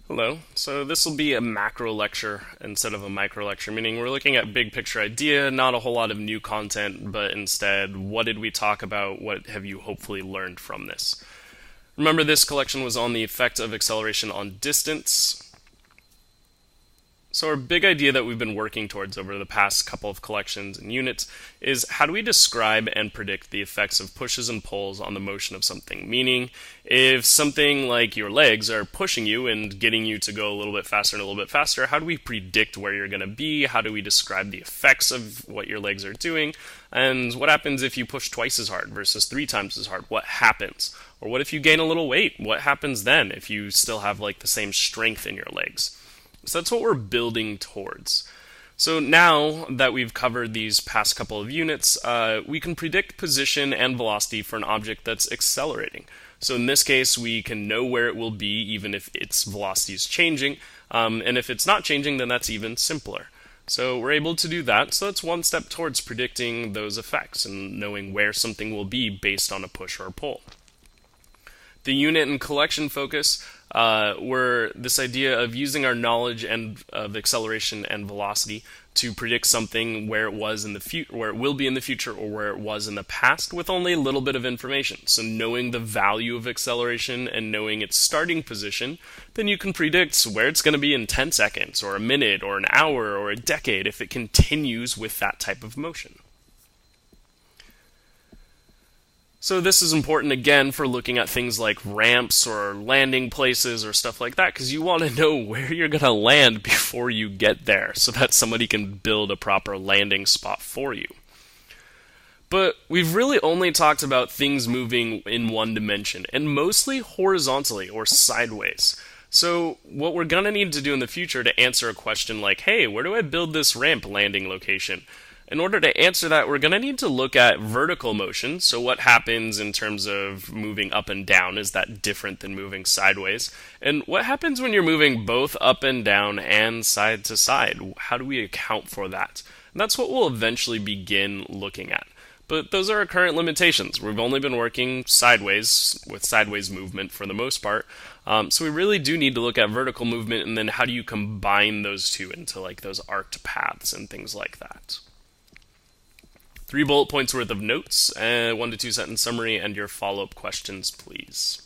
Hello. So this will be a macro lecture instead of a micro lecture, meaning we're looking at big picture idea, not a whole lot of new content, but instead, what did we talk about? What have you hopefully learned from this? Remember, this collection was on the effect of acceleration on distance. So our big idea that we've been working towards over the past couple of collections and units is how do we describe and predict the effects of pushes and pulls on the motion of something? Meaning, if something like your legs are pushing you and getting you to go a little bit faster and a little bit faster, how do we predict where you're going to be? How do we describe the effects of what your legs are doing? And what happens if you push twice as hard versus 3 times as hard? What happens? Or what if you gain a little weight? What happens then if you still have like the same strength in your legs? So that's what we're building towards. So now that we've covered these past couple of units, we can predict position and velocity for an object that's accelerating. So in this case, we can know where it will be even if its velocity is changing. And if it's not changing, then that's even simpler. So we're able to do that. So that's one step towards predicting those effects and knowing where something will be based on a push or a pull. The unit and collection focus were this idea of using our knowledge and of acceleration and velocity to predict something where it was in the future, where it will be in the future, or where it was in the past, with only a little bit of information. So knowing the value of acceleration and knowing its starting position, then you can predict where it's going to be in 10 seconds, or a minute, or an hour, or a decade if it continues with that type of motion. So this is important again for looking at things like ramps or landing places or stuff like that, because you want to know where you're going to land before you get there so that somebody can build a proper landing spot for you. But we've really only talked about things moving in one dimension, and mostly horizontally or sideways. So what we're going to need to do in the future to answer a question like, hey, where do I build this ramp landing location? In order to answer that, we're going to need to look at vertical motion. So what happens in terms of moving up and down? Is that different than moving sideways? And what happens when you're moving both up and down and side to side? How do we account for that? And that's what we'll eventually begin looking at. But those are our current limitations. We've only been working sideways with sideways movement for the most part. So we really do need to look at vertical movement, and then how do you combine those two into like those arced paths and things like that. 3 bullet points worth of notes, 1 to 2 sentence summary, and your follow-up questions, please.